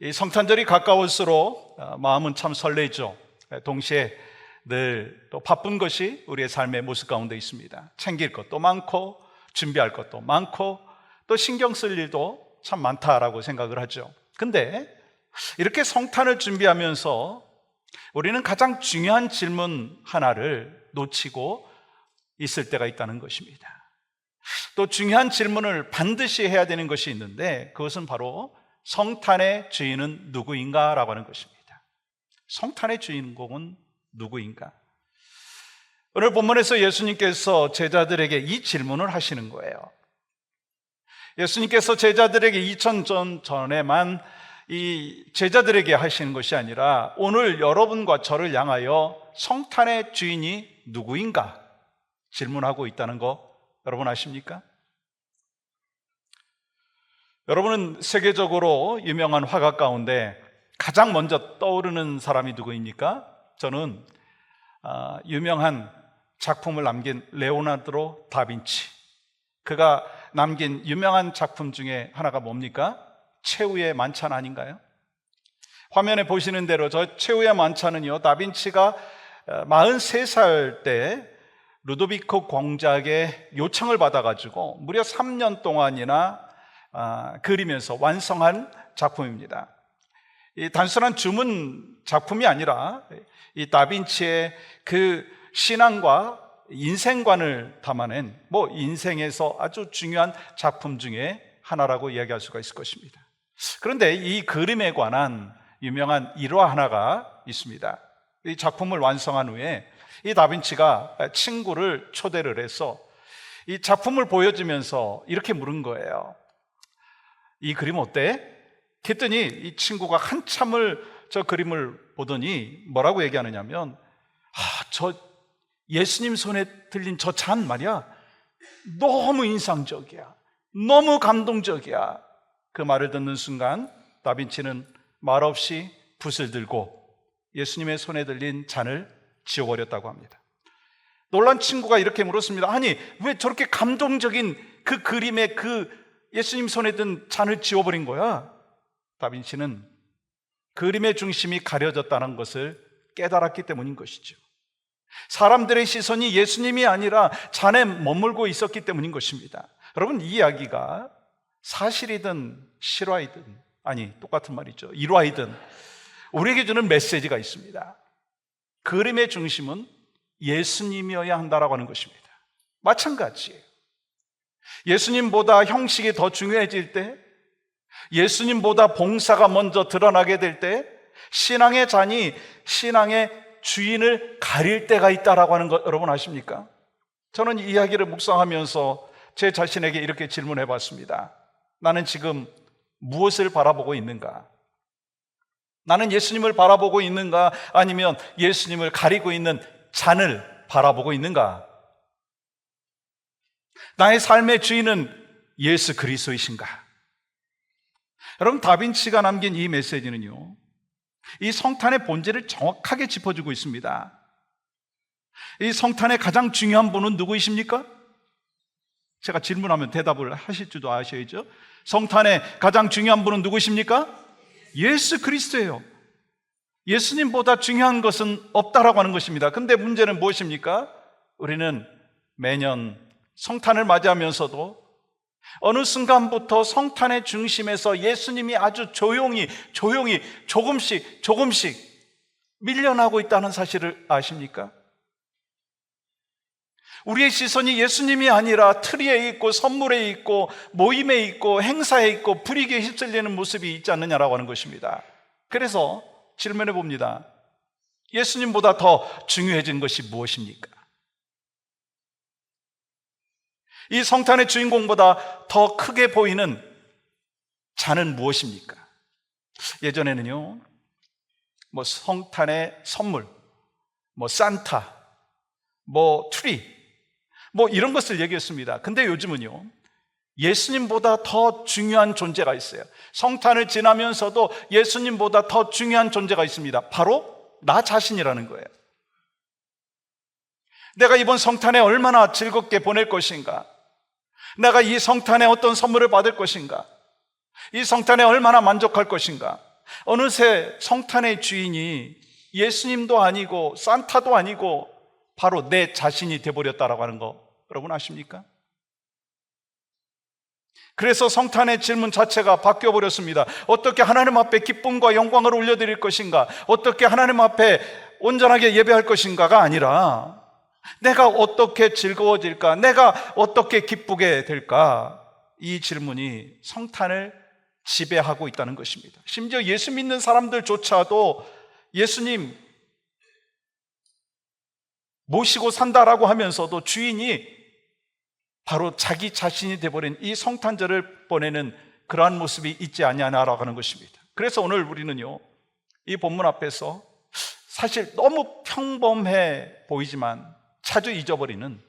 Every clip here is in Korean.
이 성탄절이 가까울수록 마음은 참 설레죠. 동시에 늘 또 바쁜 것이 우리의 삶의 모습 가운데 있습니다. 챙길 것도 많고 준비할 것도 많고 또 신경 쓸 일도 참 많다라고 생각을 하죠. 근데 이렇게 성탄을 준비하면서 우리는 가장 중요한 질문 하나를 놓치고 있을 때가 있다는 것입니다. 또 중요한 질문을 반드시 해야 되는 것이 있는데, 그것은 바로 성탄의 주인은 누구인가? 라고 하는 것입니다. 성탄의 주인공은 누구인가? 오늘 본문에서 예수님께서 제자들에게 이 질문을 하시는 거예요. 예수님께서 제자들에게 2000년 전에만 이 제자들에게 하시는 것이 아니라 오늘 여러분과 저를 향하여 성탄의 주인이 누구인가 질문하고 있다는 거 여러분 아십니까? 여러분은 세계적으로 유명한 화가 가운데 가장 먼저 떠오르는 사람이 누구입니까? 저는 유명한 작품을 남긴 레오나르도 다빈치, 그가 남긴 유명한 작품 중에 하나가 뭡니까? 최후의 만찬 아닌가요? 화면에 보시는 대로 저 최후의 만찬은요, 다빈치가 43살 때 루도비코 공작의 요청을 받아가지고 무려 3년 동안이나 그리면서 완성한 작품입니다. 이 단순한 주문 작품이 아니라 이 다빈치의 그 신앙과 인생관을 담아낸 인생에서 아주 중요한 작품 중에 하나라고 이야기할 수가 있을 것입니다. 그런데 이 그림에 관한 유명한 일화 하나가 있습니다. 이 작품을 완성한 후에 이 다빈치가 친구를 초대를 해서 이 작품을 보여주면서 이렇게 물은 거예요. 이 그림 어때? 그랬더니 이 친구가 한참을 저 그림을 보더니 뭐라고 얘기하느냐면, 저 예수님 손에 들린 저 잔 말이야, 너무 인상적이야, 너무 감동적이야. 그 말을 듣는 순간 다빈치는 말없이 붓을 들고 예수님의 손에 들린 잔을 지워버렸다고 합니다. 놀란 친구가 이렇게 물었습니다. 아니, 왜 저렇게 감동적인 그 그림에 그 예수님 손에 든 잔을 지워버린 거야? 다빈치는 그림의 중심이 가려졌다는 것을 깨달았기 때문인 것이죠. 사람들의 시선이 예수님이 아니라 잔에 머물고 있었기 때문인 것입니다. 여러분, 이 이야기가 사실이든 실화이든, 똑같은 말이죠, 일화이든 우리에게 주는 메시지가 있습니다. 그림의 중심은 예수님이어야 한다라고 하는 것입니다. 마찬가지예요. 예수님보다 형식이 더 중요해질 때, 예수님보다 봉사가 먼저 드러나게 될 때, 신앙의 잔이 신앙의 주인을 가릴 때가 있다라고 하는 것 여러분 아십니까? 저는 이 이야기를 묵상하면서 제 자신에게 이렇게 질문해 봤습니다. 나는 지금 무엇을 바라보고 있는가? 나는 예수님을 바라보고 있는가? 아니면 예수님을 가리고 있는 잔을 바라보고 있는가? 나의 삶의 주인은 예수 그리스도이신가? 여러분, 다빈치가 남긴 이 메시지는요, 이 성탄의 본질을 정확하게 짚어주고 있습니다. 이 성탄의 가장 중요한 분은 누구이십니까? 제가 질문하면 대답을 하실 줄도 아셔야죠. 성탄의 가장 중요한 분은 누구십니까? 예수 그리스도예요. 예수님보다 중요한 것은 없다라고 하는 것입니다. 근데 문제는 무엇입니까? 우리는 매년 성탄을 맞이하면서도 어느 순간부터 성탄의 중심에서 예수님이 아주 조용히 조금씩 밀려나고 있다는 사실을 아십니까? 우리의 시선이 예수님이 아니라 트리에 있고 선물에 있고 모임에 있고 행사에 있고 분위기에 휩쓸리는 모습이 있지 않느냐라고 하는 것입니다. 그래서 질문해 봅니다. 예수님보다 더 중요해진 것이 무엇입니까? 이 성탄의 주인공보다 더 크게 보이는 잔은 무엇입니까? 예전에는요, 성탄의 선물, 산타, 트리, 이런 것을 얘기했습니다. 근데 요즘은요, 예수님보다 더 중요한 존재가 있어요. 성탄을 지나면서도 예수님보다 더 중요한 존재가 있습니다. 바로 나 자신이라는 거예요. 내가 이번 성탄에 얼마나 즐겁게 보낼 것인가? 내가 이 성탄에 어떤 선물을 받을 것인가? 이 성탄에 얼마나 만족할 것인가? 어느새 성탄의 주인이 예수님도 아니고 산타도 아니고 바로 내 자신이 되어버렸다라고 하는 거 여러분 아십니까? 그래서 성탄의 질문 자체가 바뀌어버렸습니다. 어떻게 하나님 앞에 기쁨과 영광을 올려드릴 것인가? 어떻게 하나님 앞에 온전하게 예배할 것인가가 아니라 내가 어떻게 즐거워질까? 내가 어떻게 기쁘게 될까? 이 질문이 성탄을 지배하고 있다는 것입니다. 심지어 예수 믿는 사람들조차도 예수님 모시고 산다라고 하면서도 주인이 바로 자기 자신이 되어버린 이 성탄절을 보내는 그러한 모습이 있지 않냐라고 하는 것입니다. 그래서 오늘 우리는요, 이 본문 앞에서 사실 너무 평범해 보이지만 자주 잊어버리는,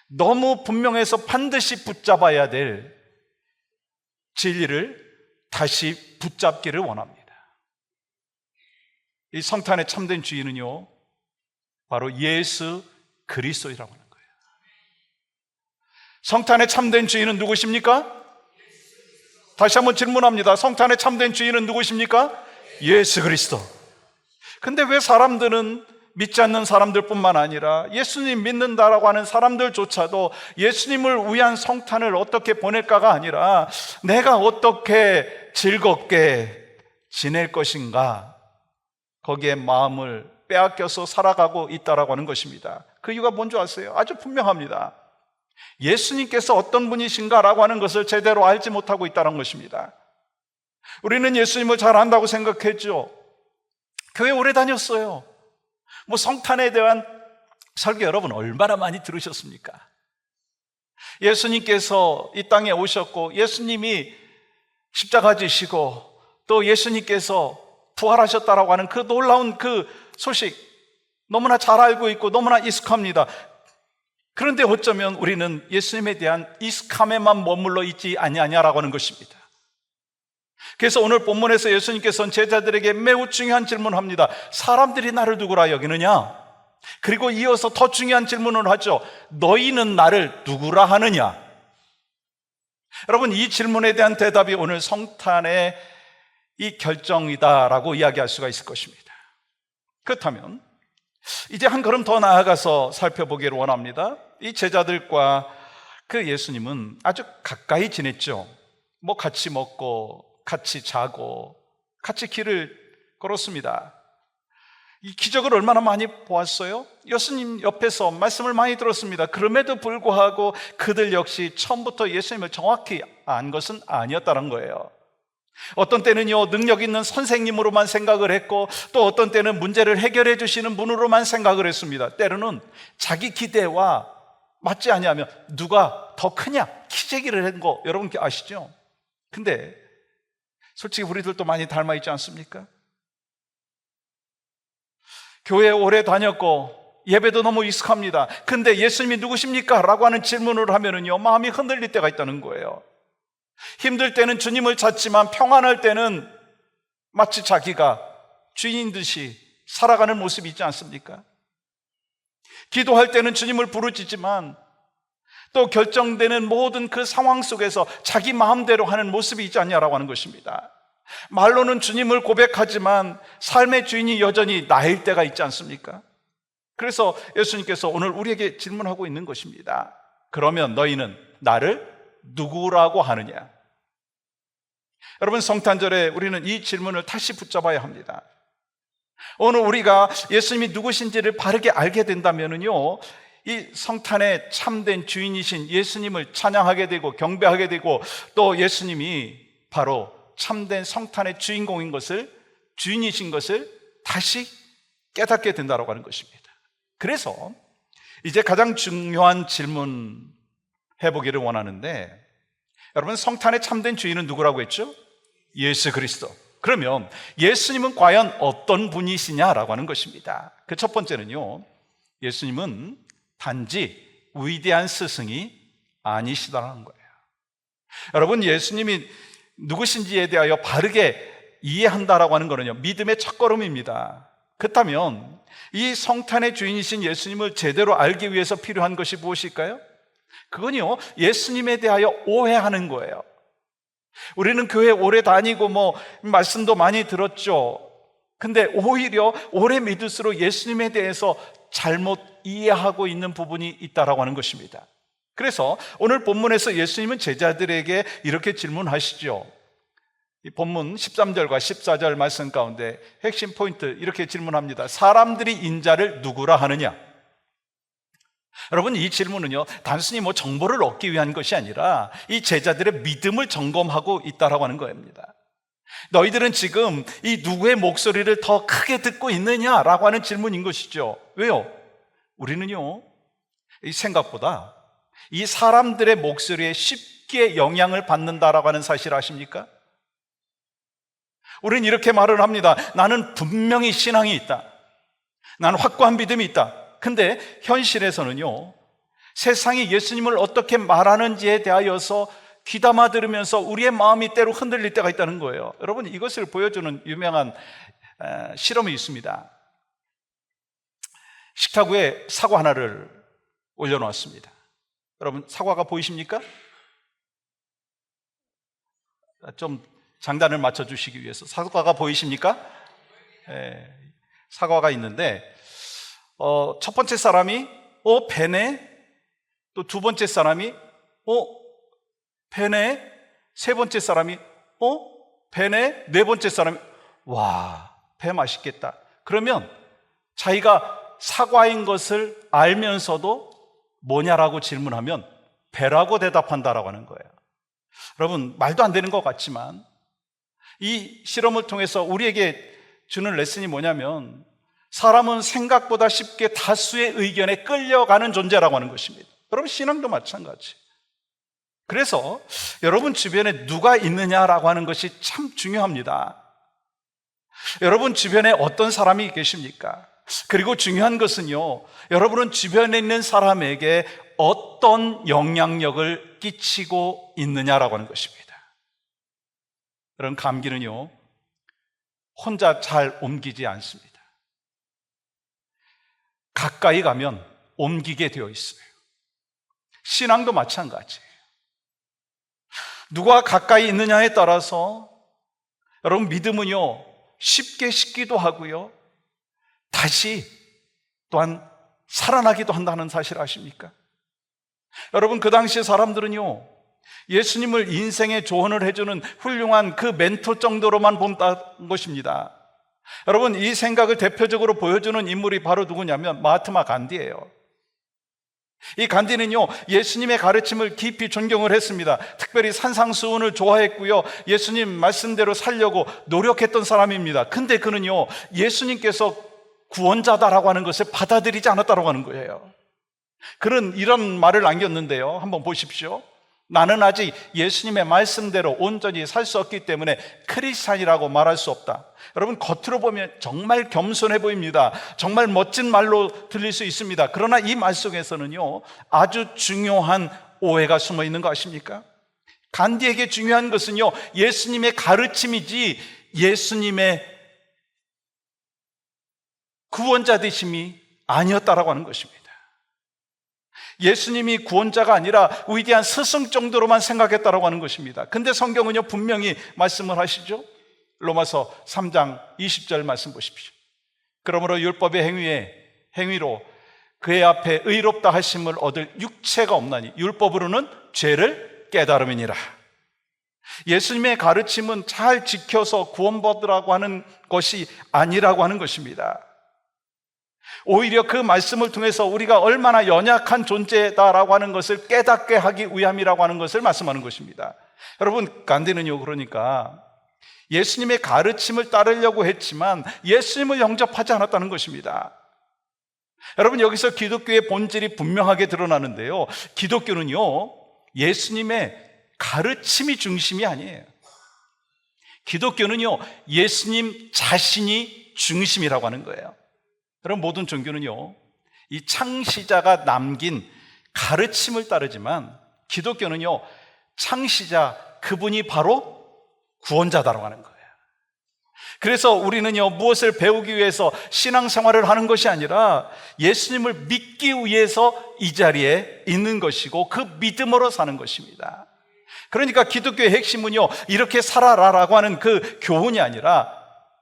너무 분명해서 반드시 붙잡아야 될 진리를 다시 붙잡기를 원합니다. 이 성탄의 참된 주인은요, 바로 예수 그리스도이라고 하는 거예요. 성탄의 참된 주인은 누구십니까? 다시 한번 질문합니다. 성탄의 참된 주인은 누구십니까? 예수 그리스도. 근데 왜 사람들은, 믿지 않는 사람들뿐만 아니라 예수님 믿는다라고 하는 사람들조차도 예수님을 위한 성탄을 어떻게 보낼까가 아니라 내가 어떻게 즐겁게 지낼 것인가, 거기에 마음을 빼앗겨서 살아가고 있다라고 하는 것입니다. 그 이유가 뭔지 아세요? 아주 분명합니다. 예수님께서 어떤 분이신가라고 하는 것을 제대로 알지 못하고 있다는 것입니다. 우리는 예수님을 잘 안다고 생각했죠. 교회 오래 다녔어요. 뭐 성탄에 대한 설교 여러분 얼마나 많이 들으셨습니까? 예수님께서 이 땅에 오셨고 예수님이 십자가 지시고 또 예수님께서 부활하셨다라고 하는 그 놀라운 그 소식 너무나 잘 알고 있고 너무나 익숙합니다. 그런데 어쩌면 우리는 예수님에 대한 익숙함에만 머물러 있지 아니하냐라고 하는 것입니다. 그래서 오늘 본문에서 예수님께서는 제자들에게 매우 중요한 질문을 합니다. 사람들이 나를 누구라 여기느냐? 그리고 이어서 더 중요한 질문을 하죠. 너희는 나를 누구라 하느냐? 여러분, 이 질문에 대한 대답이 오늘 성탄의 이 결정이다라고 이야기할 수가 있을 것입니다. 그렇다면 이제 한 걸음 더 나아가서 살펴보기를 원합니다. 이 제자들과 그 예수님은 아주 가까이 지냈죠. 뭐 같이 먹고 같이 자고 같이 길을 걸었습니다. 이 기적을 얼마나 많이 보았어요? 예수님 옆에서 말씀을 많이 들었습니다. 그럼에도 불구하고 그들 역시 처음부터 예수님을 정확히 안 것은 아니었다는 거예요. 어떤 때는요, 능력 있는 선생님으로만 생각을 했고 또 어떤 때는 문제를 해결해 주시는 분으로만 생각을 했습니다. 때로는 자기 기대와 맞지 아니하면 누가 더 크냐 키재기를 한 거 여러분 아시죠? 근데 솔직히 우리들도 많이 닮아 있지 않습니까? 교회 오래 다녔고 예배도 너무 익숙합니다. 근데 예수님이 누구십니까? 라고 하는 질문을 하면은요, 마음이 흔들릴 때가 있다는 거예요. 힘들 때는 주님을 찾지만 평안할 때는 마치 자기가 주인인 듯이 살아가는 모습이 있지 않습니까? 기도할 때는 주님을 부르짖지만 또 결정되는 모든 그 상황 속에서 자기 마음대로 하는 모습이 있지 않냐라고 하는 것입니다. 말로는 주님을 고백하지만 삶의 주인이 여전히 나일 때가 있지 않습니까? 그래서 예수님께서 오늘 우리에게 질문하고 있는 것입니다. 그러면 너희는 나를 누구라고 하느냐? 여러분, 성탄절에 우리는 이 질문을 다시 붙잡아야 합니다. 오늘 우리가 예수님이 누구신지를 바르게 알게 된다면요, 이 성탄의 참된 주인이신 예수님을 찬양하게 되고 경배하게 되고 또 예수님이 바로 참된 성탄의 주인공인 것을, 주인이신 것을 다시 깨닫게 된다고 하는 것입니다. 그래서 이제 가장 중요한 질문 해보기를 원하는데, 여러분, 성탄의 참된 주인은 누구라고 했죠? 예수 그리스도. 그러면 예수님은 과연 어떤 분이시냐라고 하는 것입니다. 그 첫 번째는요, 예수님은 단지 위대한 스승이 아니시다라는 거예요. 여러분, 예수님이 누구신지에 대하여 바르게 이해한다라고 하는 거는요, 믿음의 첫걸음입니다. 그렇다면 이 성탄의 주인이신 예수님을 제대로 알기 위해서 필요한 것이 무엇일까요? 그건요, 예수님에 대하여 오해하는 거예요. 우리는 교회 오래 다니고 말씀도 많이 들었죠. 근데 오히려 오래 믿을수록 예수님에 대해서 잘못 이해하고 있는 부분이 있다라고 하는 것입니다. 그래서 오늘 본문에서 예수님은 제자들에게 이렇게 질문하시죠. 이 본문 13절과 14절 말씀 가운데 핵심 포인트 이렇게 질문합니다. 사람들이 인자를 누구라 하느냐? 여러분, 이 질문은요 단순히 정보를 얻기 위한 것이 아니라 이 제자들의 믿음을 점검하고 있다라고 하는 겁니다. 너희들은 지금 이 누구의 목소리를 더 크게 듣고 있느냐라고 하는 질문인 것이죠. 왜요? 우리는요 이 생각보다 이 사람들의 목소리에 쉽게 영향을 받는다라고 하는 사실 아십니까? 우리는 이렇게 말을 합니다. 나는 분명히 신앙이 있다. 나는 확고한 믿음이 있다. 근데 현실에서는요 세상이 예수님을 어떻게 말하는지에 대하여서 귀담아 들으면서 우리의 마음이 때로 흔들릴 때가 있다는 거예요. 여러분, 이것을 보여주는 유명한 실험이 있습니다. 식탁 위에 사과 하나를 올려놓았습니다. 여러분, 사과가 보이십니까? 좀 장단을 맞춰주시기 위해서 사과가 보이십니까? 사과가 있는데 첫 번째 사람이 배네, 또 두 번째 사람이 배네, 세 번째 사람이 배네, 네 번째 사람이 와, 배 맛있겠다. 그러면 자기가 사과인 것을 알면서도 뭐냐라고 질문하면 배라고 대답한다라고 하는 거예요. 여러분, 말도 안 되는 것 같지만 이 실험을 통해서 우리에게 주는 레슨이 뭐냐면 사람은 생각보다 쉽게 다수의 의견에 끌려가는 존재라고 하는 것입니다. 여러분, 신앙도 마찬가지. 그래서 여러분 주변에 누가 있느냐라고 하는 것이 참 중요합니다. 여러분 주변에 어떤 사람이 계십니까? 그리고 중요한 것은요, 여러분은 주변에 있는 사람에게 어떤 영향력을 끼치고 있느냐라고 하는 것입니다. 여러분, 감기는요 혼자 잘 옮기지 않습니다. 가까이 가면 옮기게 되어 있어요. 신앙도 마찬가지예요. 누가 가까이 있느냐에 따라서 여러분 믿음은요 쉽게 식기도 하고요 다시 또한 살아나기도 한다는 사실 아십니까? 여러분, 그 당시에 사람들은요 예수님을 인생의 조언을 해주는 훌륭한 그 멘토 정도로만 본다는 것입니다. 여러분, 이 생각을 대표적으로 보여주는 인물이 바로 누구냐면 마하트마 간디예요. 이 간디는요 예수님의 가르침을 깊이 존경을 했습니다. 특별히 산상수훈을 좋아했고요 예수님 말씀대로 살려고 노력했던 사람입니다. 근데 그는요 예수님께서 구원자다라고 하는 것을 받아들이지 않았다고 하는 거예요. 그는 이런 말을 남겼는데요, 한번 보십시오. 나는 아직 예수님의 말씀대로 온전히 살 수 없기 때문에 크리스찬이라고 말할 수 없다. 여러분, 겉으로 보면 정말 겸손해 보입니다. 정말 멋진 말로 들릴 수 있습니다. 그러나 이 말 속에서는요 아주 중요한 오해가 숨어 있는 거 아십니까? 간디에게 중요한 것은요 예수님의 가르침이지 예수님의 구원자 되심이 아니었다라고 하는 것입니다. 예수님이 구원자가 아니라 위대한 스승 정도로만 생각했다라고 하는 것입니다. 근데 성경은요 분명히 말씀을 하시죠. 로마서 3장 20절 말씀 보십시오. 그러므로 율법의 행위로 그의 앞에 의롭다 하심을 얻을 육체가 없나니 율법으로는 죄를 깨달음이니라. 예수님의 가르침은 잘 지켜서 구원받으라고 하는 것이 아니라고 하는 것입니다. 오히려 그 말씀을 통해서 우리가 얼마나 연약한 존재다라고 하는 것을 깨닫게 하기 위함이라고 하는 것을 말씀하는 것입니다. 여러분, 간디는요 그러니까 예수님의 가르침을 따르려고 했지만 예수님을 영접하지 않았다는 것입니다. 여러분, 여기서 기독교의 본질이 분명하게 드러나는데요, 기독교는요 예수님의 가르침이 중심이 아니에요. 기독교는요 예수님 자신이 중심이라고 하는 거예요. 여러분, 모든 종교는요 이 창시자가 남긴 가르침을 따르지만 기독교는요 창시자 그분이 바로 구원자다라고 하는 거예요. 그래서 우리는요 무엇을 배우기 위해서 신앙생활을 하는 것이 아니라 예수님을 믿기 위해서 이 자리에 있는 것이고 그 믿음으로 사는 것입니다. 그러니까 기독교의 핵심은요, 이렇게 살아라라고 하는 그 교훈이 아니라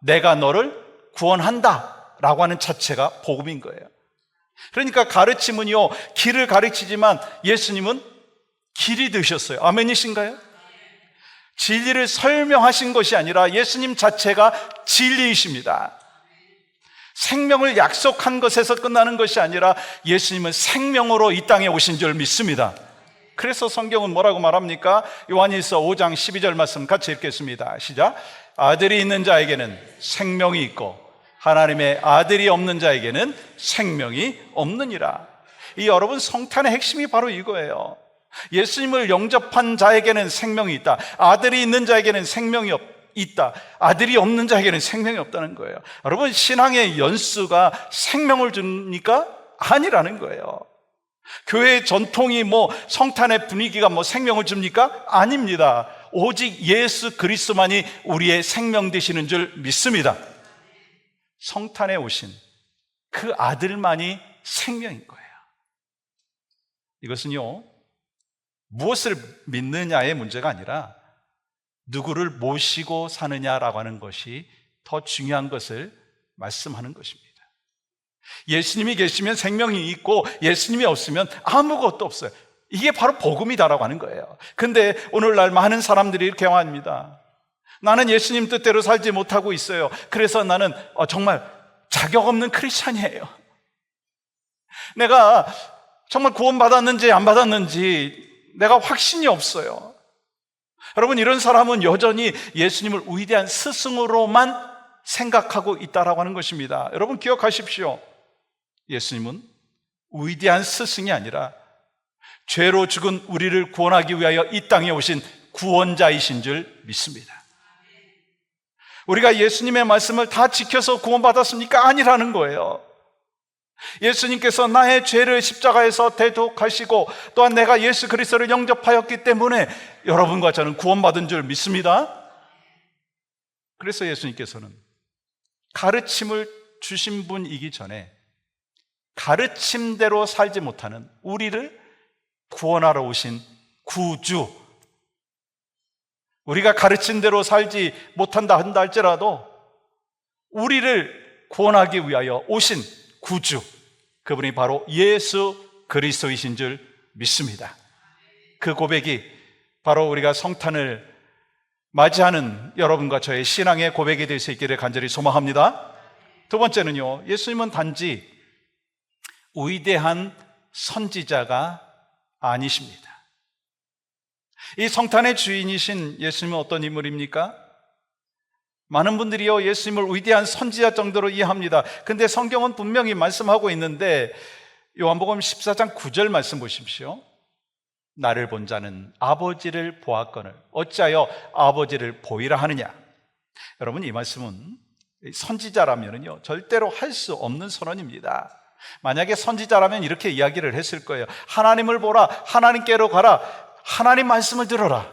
내가 너를 구원한다 라고 하는 자체가 복음인 거예요. 그러니까 가르침은요, 길을 가르치지만 예수님은 길이 되셨어요. 아멘이신가요? 진리를 설명하신 것이 아니라 예수님 자체가 진리이십니다. 생명을 약속한 것에서 끝나는 것이 아니라 예수님은 생명으로 이 땅에 오신 줄 믿습니다. 그래서 성경은 뭐라고 말합니까? 요한일서 5장 12절 말씀 같이 읽겠습니다. 시작. 아들이 있는 자에게는 생명이 있고 하나님의 아들이 없는 자에게는 생명이 없느니라. 이 여러분, 성탄의 핵심이 바로 이거예요. 예수님을 영접한 자에게는 생명이 있다. 아들이 있는 자에게는 생명이 있다. 아들이 없는 자에게는 생명이 없다는 거예요. 여러분, 신앙의 연수가 생명을 줍니까? 아니라는 거예요. 교회의 전통이 성탄의 분위기가 생명을 줍니까? 아닙니다. 오직 예수 그리스도만이 우리의 생명 되시는 줄 믿습니다. 성탄에 오신 그 아들만이 생명인 거예요. 이것은요, 무엇을 믿느냐의 문제가 아니라 누구를 모시고 사느냐라고 하는 것이 더 중요한 것을 말씀하는 것입니다. 예수님이 계시면 생명이 있고 예수님이 없으면 아무것도 없어요. 이게 바로 복음이다라고 하는 거예요. 근데 오늘날 많은 사람들이 이렇게 말합니다. 나는 예수님 뜻대로 살지 못하고 있어요. 그래서 나는 정말 자격 없는 크리스찬이에요. 내가 정말 구원받았는지 안 받았는지 내가 확신이 없어요. 여러분, 이런 사람은 여전히 예수님을 위대한 스승으로만 생각하고 있다라고 하는 것입니다. 여러분, 기억하십시오. 예수님은 위대한 스승이 아니라 죄로 죽은 우리를 구원하기 위하여 이 땅에 오신 구원자이신 줄 믿습니다. 우리가 예수님의 말씀을 다 지켜서 구원받았습니까? 아니라는 거예요. 예수님께서 나의 죄를 십자가에서 대속하시고 또한 내가 예수 그리스도를 영접하였기 때문에 여러분과 저는 구원받은 줄 믿습니다. 그래서 예수님께서는 가르침을 주신 분이기 전에 가르침대로 살지 못하는 우리를 구원하러 오신 구주, 우리가 가르친 대로 살지 못한다 한다 할지라도 우리를 구원하기 위하여 오신 구주, 그분이 바로 예수 그리스도이신 줄 믿습니다. 그 고백이 바로 우리가 성탄을 맞이하는 여러분과 저의 신앙의 고백이 될 수 있기를 간절히 소망합니다. 두 번째는요, 예수님은 단지 위대한 선지자가 아니십니다. 이 성탄의 주인이신 예수님은 어떤 인물입니까? 많은 분들이요, 예수님을 위대한 선지자 정도로 이해합니다. 근데 성경은 분명히 말씀하고 있는데 요한복음 14장 9절 말씀 보십시오. 나를 본 자는 아버지를 보았거늘 어찌하여 아버지를 보이라 하느냐. 여러분, 이 말씀은 선지자라면요 절대로 할 수 없는 선언입니다. 만약에 선지자라면 이렇게 이야기를 했을 거예요. 하나님을 보라, 하나님께로 가라, 하나님 말씀을 들어라.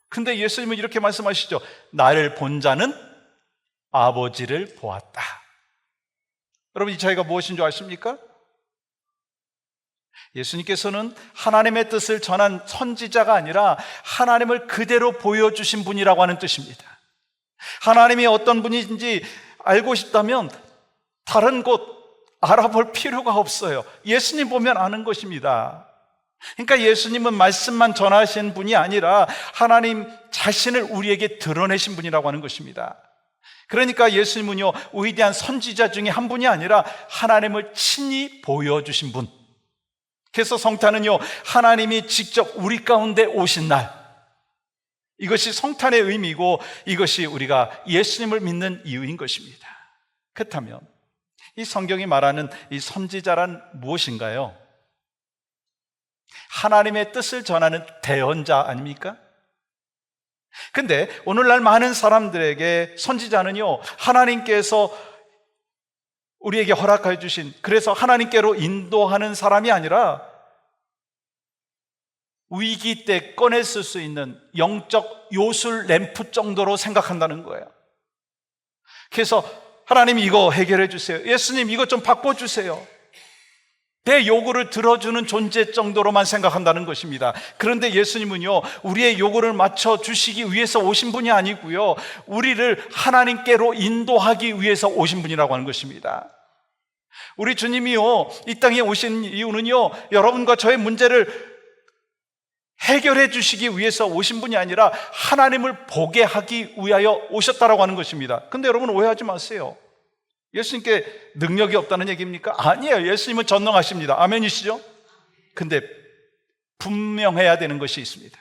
근데 예수님은 이렇게 말씀하시죠. 나를 본 자는 아버지를 보았다. 여러분, 이 차이가 무엇인 줄 아십니까? 예수님께서는 하나님의 뜻을 전한 선지자가 아니라 하나님을 그대로 보여주신 분이라고 하는 뜻입니다. 하나님이 어떤 분인지 알고 싶다면 다른 곳 알아볼 필요가 없어요. 예수님 보면 아는 것입니다. 그러니까 예수님은 말씀만 전하신 분이 아니라 하나님 자신을 우리에게 드러내신 분이라고 하는 것입니다. 그러니까 예수님은요, 위대한 선지자 중에 한 분이 아니라 하나님을 친히 보여주신 분. 그래서 성탄은요, 하나님이 직접 우리 가운데 오신 날, 이것이 성탄의 의미고 이것이 우리가 예수님을 믿는 이유인 것입니다. 그렇다면 이 성경이 말하는 이 선지자란 무엇인가요? 하나님의 뜻을 전하는 대언자 아닙니까? 근데 오늘날 많은 사람들에게 선지자는요, 하나님께서 우리에게 허락해 주신, 그래서 하나님께로 인도하는 사람이 아니라 위기 때 꺼내 쓸 수 있는 영적 요술 램프 정도로 생각한다는 거예요. 그래서 하나님 이거 해결해 주세요. 예수님 이것 좀 바꿔주세요. 내 요구를 들어주는 존재 정도로만 생각한다는 것입니다. 그런데 예수님은요, 우리의 요구를 맞춰주시기 위해서 오신 분이 아니고요, 우리를 하나님께로 인도하기 위해서 오신 분이라고 하는 것입니다. 우리 주님이요, 이 땅에 오신 이유는요, 여러분과 저의 문제를 해결해 주시기 위해서 오신 분이 아니라 하나님을 보게 하기 위하여 오셨다라고 하는 것입니다. 근데 여러분 오해하지 마세요. 예수님께 능력이 없다는 얘기입니까? 아니에요. 예수님은 전능하십니다. 아멘이시죠? 근데 분명해야 되는 것이 있습니다.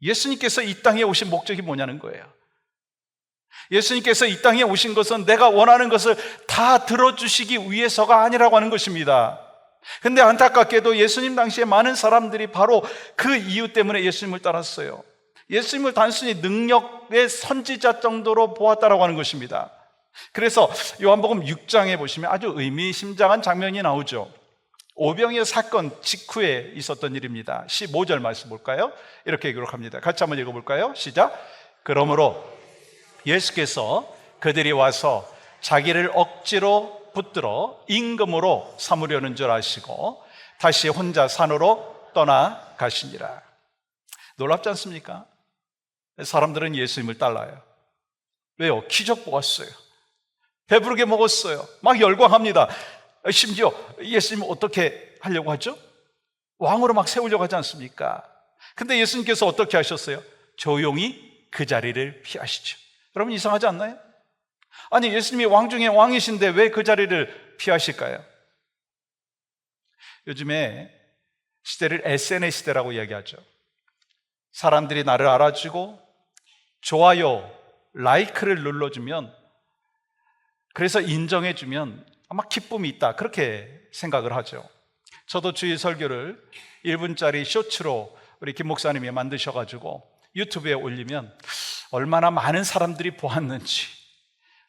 예수님께서 이 땅에 오신 목적이 뭐냐는 거예요. 예수님께서 이 땅에 오신 것은 내가 원하는 것을 다 들어주시기 위해서가 아니라고 하는 것입니다. 근데 안타깝게도 예수님 당시에 많은 사람들이 바로 그 이유 때문에 예수님을 따랐어요. 예수님을 단순히 능력의 선지자 정도로 보았다라고 하는 것입니다. 그래서 요한복음 6장에 보시면 아주 의미심장한 장면이 나오죠. 오병이어 사건 직후에 있었던 일입니다. 15절 말씀 볼까요? 이렇게 기록합니다. 같이 한번 읽어볼까요? 시작. 그러므로 예수께서 그들이 와서 자기를 억지로 붙들어 임금으로 삼으려는 줄 아시고 다시 혼자 산으로 떠나가시니라. 놀랍지 않습니까? 사람들은 예수님을 따라요. 왜요? 기적 보았어요. 배부르게 먹었어요. 막 열광합니다. 심지어 예수님 어떻게 하려고 하죠? 왕으로 막 세우려고 하지 않습니까? 근데 예수님께서 어떻게 하셨어요? 조용히 그 자리를 피하시죠. 여러분 이상하지 않나요? 아니 예수님이 왕 중에 왕이신데 왜 그 자리를 피하실까요? 요즘에 시대를 SNS 시대라고 이야기하죠. 사람들이 나를 알아주고 좋아요, 라이크를 눌러주면, 그래서 인정해주면 아마 기쁨이 있다, 그렇게 생각을 하죠. 저도 주일 설교를 1분짜리 쇼츠로 우리 김 목사님이 만드셔가지고 유튜브에 올리면 얼마나 많은 사람들이 보았는지,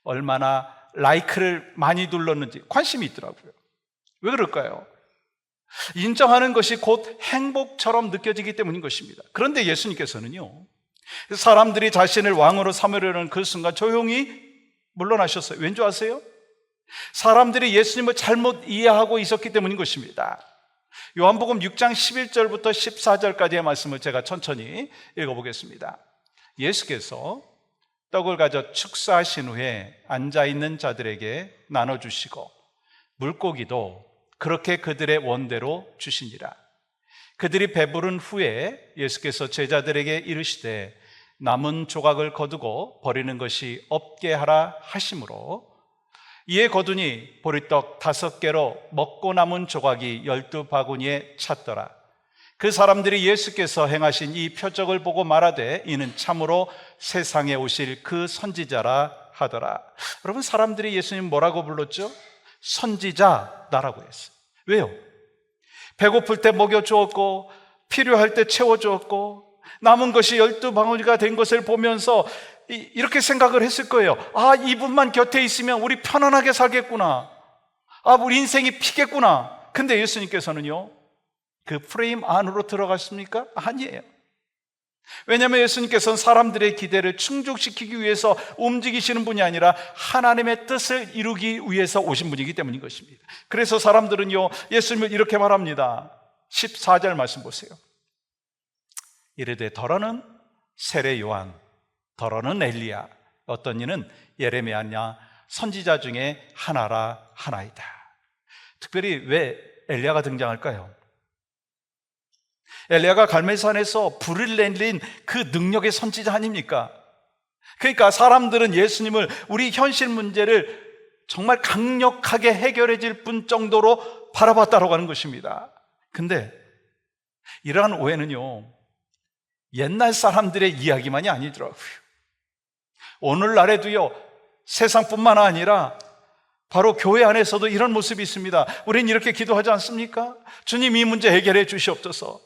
얼마나 라이크를 많이 눌렀는지 관심이 있더라고요. 왜 그럴까요? 인정하는 것이 곧 행복처럼 느껴지기 때문인 것입니다. 그런데 예수님께서는요, 사람들이 자신을 왕으로 삼으려는 그 순간 조용히 물러나셨어요. 왠지 아세요? 사람들이 예수님을 잘못 이해하고 있었기 때문인 것입니다. 요한복음 6장 11절부터 14절까지의 말씀을 제가 천천히 읽어보겠습니다. 예수께서 떡을 가져 축사하신 후에 앉아있는 자들에게 나눠주시고 물고기도 그렇게 그들의 원대로 주시니라. 그들이 배부른 후에 예수께서 제자들에게 이르시되 남은 조각을 거두고 버리는 것이 없게 하라 하심으로, 이에 거두니 보리떡 5개로 먹고 남은 조각이 12바구니에 찼더라. 그 사람들이 예수께서 행하신 이 표적을 보고 말하되 이는 참으로 세상에 오실 그 선지자라 하더라. 여러분, 사람들이 예수님 뭐라고 불렀죠? 선지자라고 했어요. 왜요? 배고플 때 먹여주었고 필요할 때 채워주었고 남은 것이 12바구니가 된 것을 보면서 이렇게 생각을 했을 거예요. 아, 이분만 곁에 있으면 우리 편안하게 살겠구나. 아, 우리 인생이 피겠구나. 근데 예수님께서는요, 그 프레임 안으로 들어갔습니까? 아니에요. 왜냐하면 예수님께서는 사람들의 기대를 충족시키기 위해서 움직이시는 분이 아니라 하나님의 뜻을 이루기 위해서 오신 분이기 때문인 것입니다. 그래서 사람들은요, 예수님을 이렇게 말합니다. 14절 말씀 보세요. 이르되 더러는 세례 요한, 더러는 엘리야, 어떤 이는 예레미야냐 선지자 중에 하나라 하나이다. 특별히 왜 엘리야가 등장할까요? 엘리야가 갈멜산에서 불을 내린 그 능력의 선지자 아닙니까? 그러니까 사람들은 예수님을 우리 현실 문제를 정말 강력하게 해결해 줄 분 정도로 바라봤다고 하는 것입니다. 근데 이러한 오해는요, 옛날 사람들의 이야기만이 아니더라고요. 오늘날에도요, 세상뿐만 아니라 바로 교회 안에서도 이런 모습이 있습니다. 우리는 이렇게 기도하지 않습니까? 주님, 이 문제 해결해 주시옵소서.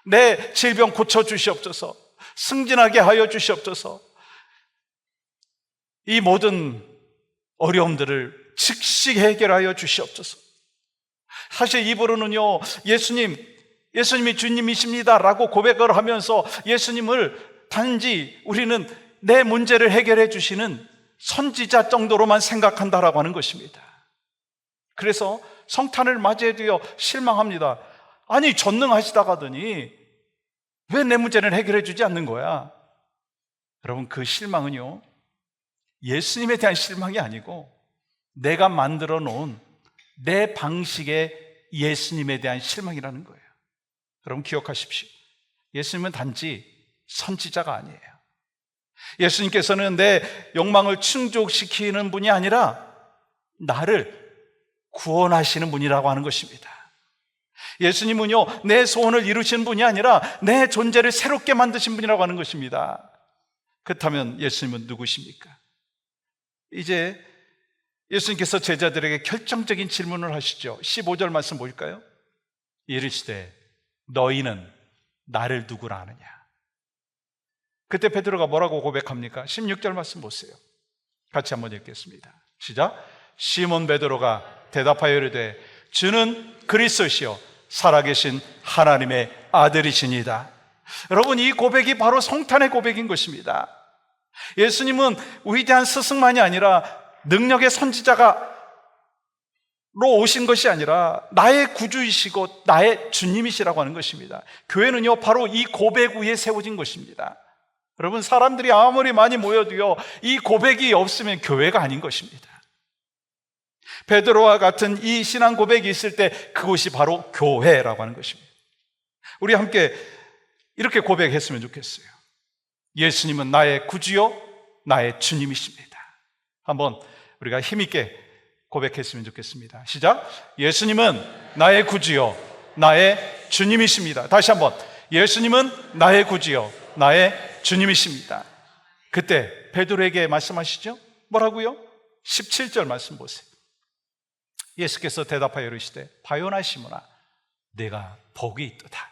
내 질병 고쳐 주시옵소서. 승진하게 하여 주시옵소서. 이 모든 어려움들을 즉시 해결하여 주시옵소서. 사실 입으로는요, 예수님이 주님이십니다 라고 고백을 하면서 예수님을 단지 우리는 내 문제를 해결해 주시는 선지자 정도로만 생각한다라고 하는 것입니다. 그래서 성탄을 맞이해도요 실망합니다. 아니 전능하시다가더니 왜 내 문제는 해결해 주지 않는 거야? 여러분, 그 실망은요 예수님에 대한 실망이 아니고 내가 만들어 놓은 내 방식의 예수님에 대한 실망이라는 거예요. 여러분 기억하십시오. 예수님은 단지 선지자가 아니에요. 예수님께서는 내 욕망을 충족시키는 분이 아니라 나를 구원하시는 분이라고 하는 것입니다. 예수님은요 내 소원을 이루시는 분이 아니라 내 존재를 새롭게 만드신 분이라고 하는 것입니다. 그렇다면 예수님은 누구십니까? 이제 예수님께서 제자들에게 결정적인 질문을 하시죠. 15절 말씀 볼까요? 이르시되 너희는 나를 누구라 하느냐. 그때 베드로가 뭐라고 고백합니까? 16절 말씀 보세요. 같이 한번 읽겠습니다. 시작. 시몬 베드로가 대답하여 이르되 주는 그리스도시요 살아계신 하나님의 아들이시니이다. 여러분, 이 고백이 바로 성탄의 고백인 것입니다. 예수님은 위대한 스승만이 아니라 능력의 선지자로 오신 것이 아니라 나의 구주이시고 나의 주님이시라고 하는 것입니다. 교회는요 바로 이 고백 위에 세워진 것입니다. 여러분, 사람들이 아무리 많이 모여도요 이 고백이 없으면 교회가 아닌 것입니다. 베드로와 같은 이 신앙 고백이 있을 때 그것이 바로 교회라고 하는 것입니다. 우리 함께 이렇게 고백했으면 좋겠어요. 예수님은 나의 구주요 나의 주님이십니다. 한번 우리가 힘있게 고백했으면 좋겠습니다. 시작. 예수님은 나의 구주요 나의 주님이십니다. 다시 한번. 예수님은 나의 구주요 나의 주님이십니다. 그때 베드로에게 말씀하시죠. 뭐라고요? 17절 말씀 보세요. 예수께서 대답하여 이르시되 바요나 시몬아 내가 복이 있도다.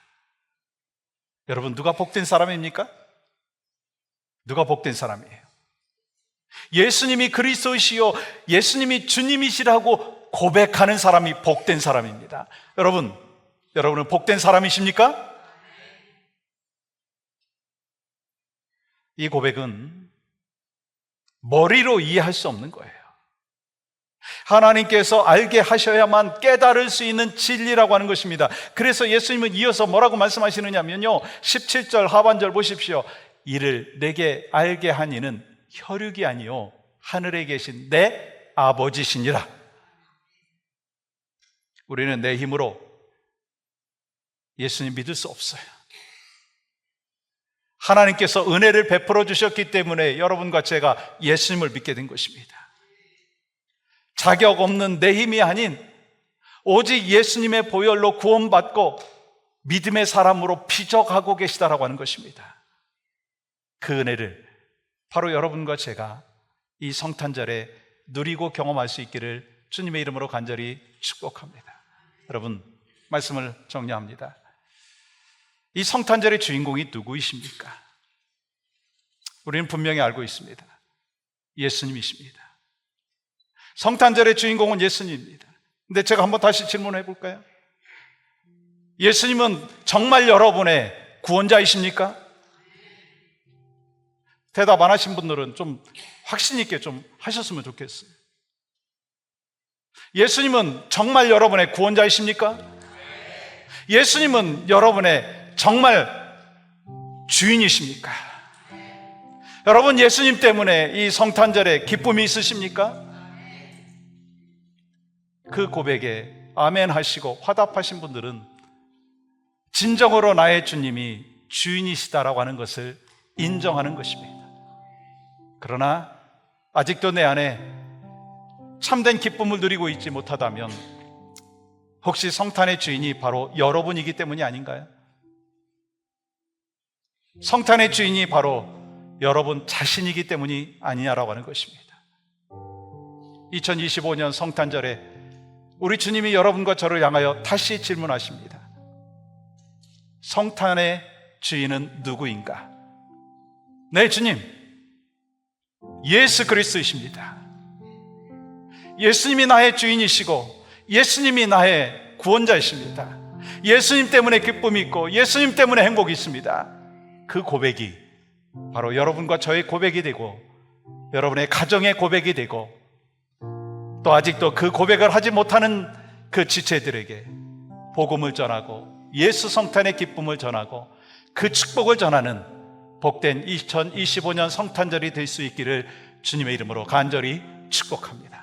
여러분, 누가 복된 사람입니까? 누가 복된 사람이에요? 예수님이 그리스도시요 예수님이 주님이시라고 고백하는 사람이 복된 사람입니다. 여러분은 복된 사람이십니까? 이 고백은 머리로 이해할 수 없는 거예요. 하나님께서 알게 하셔야만 깨달을 수 있는 진리라고 하는 것입니다. 그래서 예수님은 이어서 뭐라고 말씀하시느냐면요 17절 하반절 보십시오. 이를 내게 알게 한 이는 혈육이 아니요 하늘에 계신 내 아버지시니라. 우리는 내 힘으로 예수님 믿을 수 없어요. 하나님께서 은혜를 베풀어 주셨기 때문에 여러분과 제가 예수님을 믿게 된 것입니다. 자격 없는 내 힘이 아닌 오직 예수님의 보혈로 구원받고 믿음의 사람으로 피적하고 계시다라고 하는 것입니다. 그 은혜를 바로 여러분과 제가 이 성탄절에 누리고 경험할 수 있기를 주님의 이름으로 간절히 축복합니다. 여러분, 말씀을 정리합니다. 이 성탄절의 주인공이 누구이십니까? 우리는 분명히 알고 있습니다. 예수님이십니다. 성탄절의 주인공은 예수님입니다. 근데 제가 한번 다시 질문해 볼까요? 예수님은 정말 여러분의 구원자이십니까? 대답 안 하신 분들은 좀 확신 있게 좀 하셨으면 좋겠어요. 예수님은 정말 여러분의 구원자이십니까? 예수님은 여러분의 정말 주인이십니까? 여러분, 예수님 때문에 이 성탄절에 기쁨이 있으십니까? 그 고백에 아멘 하시고 화답하신 분들은 진정으로 나의 주님이 주인이시다라고 하는 것을 인정하는 것입니다. 그러나 아직도 내 안에 참된 기쁨을 누리고 있지 못하다면 혹시 성탄의 주인이 바로 여러분이기 때문이 아닌가요? 성탄의 주인이 바로 여러분 자신이기 때문이 아니냐라고 하는 것입니다. 2025년 성탄절에 우리 주님이 여러분과 저를 향하여 다시 질문하십니다. 성탄의 주인은 누구인가? 네, 주님, 예수 그리스도이십니다. 예수님이 나의 주인이시고 예수님이 나의 구원자이십니다. 예수님 때문에 기쁨이 있고 예수님 때문에 행복이 있습니다. 그 고백이 바로 여러분과 저의 고백이 되고 여러분의 가정의 고백이 되고 또 또 아직도 그 고백을 하지 못하는 그 지체들에게 복음을 전하고 예수 성탄의 기쁨을 전하고 그 축복을 전하는 복된 2025년 성탄절이 될 수 있기를 주님의 이름으로 간절히 축복합니다.